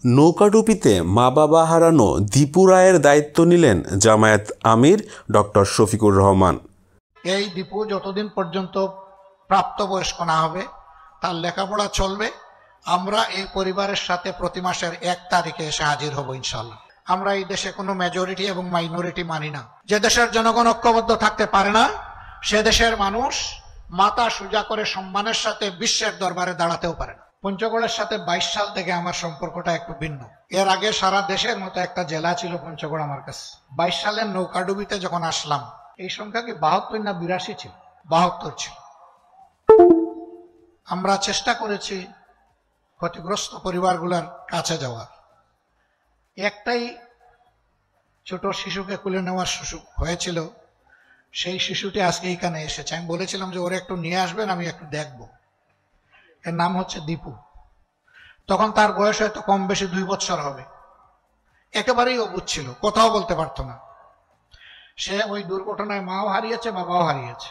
নৌকাডুবিতে মা বাবা হারানো দীপু রায়ের দায়িত্ব নিলেন জামায়াত আমির ডক্টর শফিকুর রহমান। এই দীপু যতদিন পর্যন্ত প্রাপ্তবয়স্ক না হবে তার লেখাপড়া চলবে। আমরা এই পরিবারের সাথে প্রতি মাসের 1 তারিখে এসে হাজির হব ইনশাল্লাহ। আমরা এই দেশে কোনো মেজরিটি এবং মাইনরিটি মানি না। যে দেশের জনগণ ঐক্যবদ্ধ থাকতে পারে না সে দেশের মানুষ মাথা সোজা করে সম্মানের সাথে বিশ্বের দরবারে দাঁড়াতেও পারে না। পঞ্চগড়ের সাথে 22 সাল থেকে আমার সম্পর্কটা একটু ভিন্ন। এর আগে সারা দেশের মতো একটা জেলা ছিল পঞ্চগড় আমার কাছে। 22 সালের নৌকাডুবিতে যখন আসলাম এই সংখ্যা কি 72 না 82 ছিল? 72 ছিল। আমরা চেষ্টা করেছি ক্ষতিগ্রস্ত পরিবারগুলোর কাছে যাওয়ার। একটাই ছোট শিশুকে কুলে নেওয়ার সুযোগ হয়েছিল, সেই শিশুটি আজকে এখানে এসেছে। আমি বলেছিলাম যে ওরা একটু নিয়ে আসবেন, আমি একটু দেখব। এর নাম হচ্ছে দীপু। তখন তার বয়স হয়তো কম বেশি 2 বছর হবে। একেবারেই অবুঝ ছিল, কথাও বলতে পারতো না। সে ওই দুর্ঘটনায় মাও হারিয়েছে, বাবাও হারিয়েছে।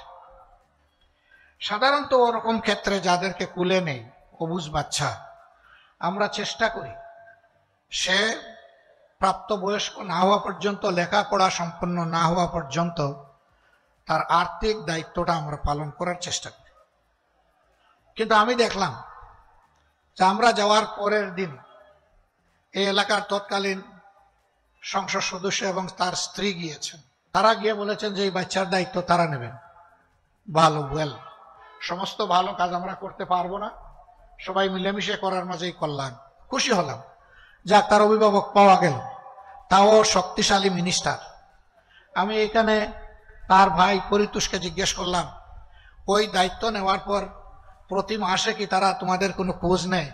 সাধারণত ওরকম ক্ষেত্রে যাদেরকে কুলে নেই, অবুঝ বাচ্চা, আমরা চেষ্টা করি সে প্রাপ্তবয়স্ক না হওয়া পর্যন্ত, লেখাপড়া সম্পন্ন না হওয়া পর্যন্ত তার আর্থিক দায়িত্বটা আমরা পালন করার চেষ্টা করি। কিন্তু আমি দেখলাম যে আমরা যাওয়ার পরের দিন এই এলাকার তৎকালীন সংসদ সদস্য এবং তার স্ত্রী গিয়েছেন। তারা গিয়ে বলেছেন যে এই বাচ্চার দায়িত্ব তারা নেবেন। ভালো, সমস্ত ভালো কাজ আমরা করতে পারবো না, সবাই মিলেমিশে করার মাঝেই কল্যাণ। খুশি হলাম যাক, তার অভিভাবক পাওয়া গেল, তাও শক্তিশালী মিনিস্টার। আমি এখানে তার ভাই পরিতোষকে জিজ্ঞেস করলাম, ওই দায়িত্ব নেওয়ার পর প্রতি মাসে কি তারা তোমাদের কোনো খোঁজ নেয়?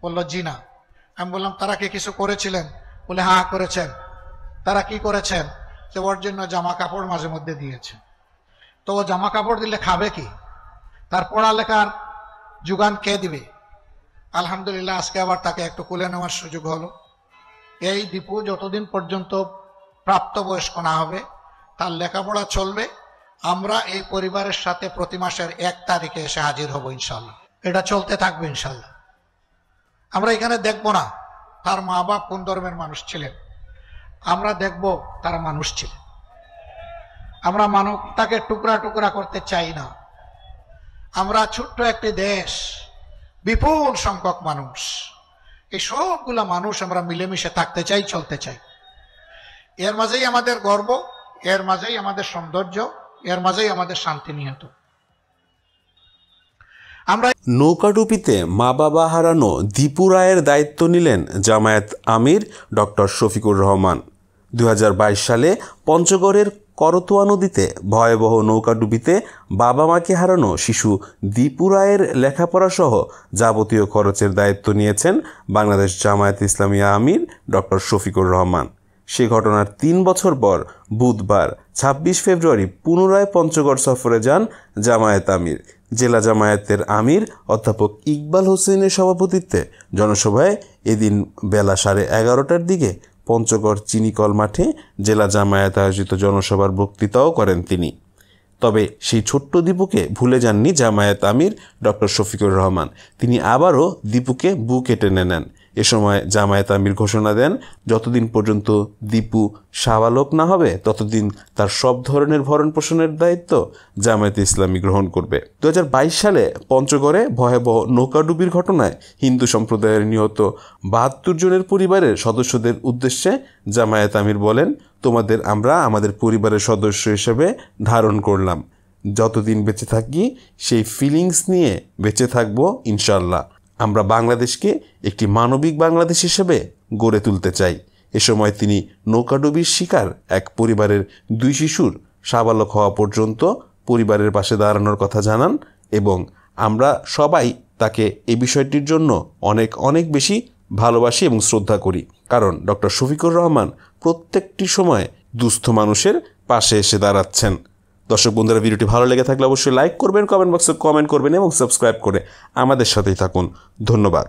বললো জি না। আমি বললাম তারা কি কিছু করেছিলেন? বলে হ্যাঁ করেছেন। তারা কি করেছেন? যে ওর জন্য জামা কাপড় মাঝে মধ্যে দিয়েছে। তো ও জামা কাপড় দিলে খাবে কি? তার পড়ালেখার যোগান কে দিবে? আলহামদুলিল্লাহ আজকে আবার তাকে একটু কোলে নেওয়ার সুযোগ হলো। এই দীপু যতদিন পর্যন্ত প্রাপ্তবয়স্ক না হবে তার লেখাপড়া চলবে। আমরা এই পরিবারের সাথে প্রতি মাসের 1 তারিখে এসে হাজির হব ইনশাল্লাহ। এটা চলতে থাকবে ইনশাল্লাহ। আমরা এখানে দেখব না তার মা বাপ কোন ধর্মের মানুষ ছিলেন, আমরা দেখব তারা মানুষ ছিলেন। আমরা মানবতাকে টুকরা টুকরা করতে চাই না। আমরা ছোট্ট একটি দেশ, বিপুল সংখ্যক মানুষ, এই সবগুলা মানুষ আমরা মিলেমিশে থাকতে চাই, চলতে চাই। এর মাঝেই আমাদের গর্ব, এর মাঝেই আমাদের সৌন্দর্য, এর মাঝেই আমাদের শান্তি নিহত। আমরা নৌকাডুবিতে মা বাবা হারানো দীপু রায়ের দায়িত্ব নিলেন জামায়াত আমির ডক্টর শফিকুর রহমান। 2022 সালে পঞ্চগড়ের করতোয়া নদীতে ভয়াবহ নৌকাডুবিতে বাবা মাকে হারানো শিশু দীপু রায়ের লেখাপড়াসহ যাবতীয় খরচের দায়িত্ব নিয়েছেন বাংলাদেশ জামায়াত ইসলামী আমির ডক্টর শফিকুর রহমান। সে ঘটনার 3 বছর পর বুধবার 26 ফেব্রুয়ারি পুনরায় পঞ্চগড় সফরে যান জামায়াত আমির। জেলা জামায়াতের আমির অধ্যাপক ইকবাল হোসেনের সভাপতিত্বে জনসভায় এদিন বেলা 11:30টার দিকে পঞ্চগড় চিনিকল মাঠে জেলা জামায়াত আয়োজিত জনসভার বক্তৃতাও করেন তিনি। তবে সেই ছোট্ট দীপুকে ভুলে যাননি জামায়াত আমির ডক্টর শফিকুর রহমান। তিনি আবারও দীপুকে বুকে টেনে নেন। এ সময় জামায়াত আমির ঘোষণা দেন, যতদিন পর্যন্ত দীপু সাবালক না হবে ততদিন তার সব ধরনের ভরণ পোষণের দায়িত্ব জামায়াত ইসলামী গ্রহণ করবে। 2022 সালে পঞ্চগড়ে ভয়াবহ নৌকাডুবির ঘটনায় হিন্দু সম্প্রদায়ের নিহত 72 জনের পরিবারের সদস্যদের উদ্দেশ্যে জামায়াত আমির বলেন, তোমাদের আমরা আমাদের পরিবারের সদস্য হিসেবে ধারণ করলাম। যতদিন বেঁচে থাকি সেই ফিলিংস নিয়ে বেঁচে থাকবো ইনশাল্লাহ। আমরা বাংলাদেশকে একটি মানবিক বাংলাদেশ হিসেবে গড়ে তুলতে চাই। এ সময় তিনি নৌকাডুবির শিকার এক পরিবারের 2 শিশুর সাবালক হওয়া পর্যন্ত পরিবারের পাশে দাঁড়ানোর কথা জানান এবং আমরা সবাই তাকে এই বিষয়টির জন্য অনেক অনেক বেশি ভালোবাসি এবং শ্রদ্ধা করি। কারণ ডক্টর শফিকুর রহমান প্রত্যেকটি সময় দুস্থ মানুষের পাশে এসে দাঁড়াচ্ছেন। দর্শক বন্ধুরা, ভিডিওটি ভালো লেগে থাকলে অবশ্যই লাইক করবেন, কমেন্ট বক্সে কমেন্ট করবেন এবং সাবস্ক্রাইব করে আমাদের সাথেই থাকুন। ধন্যবাদ।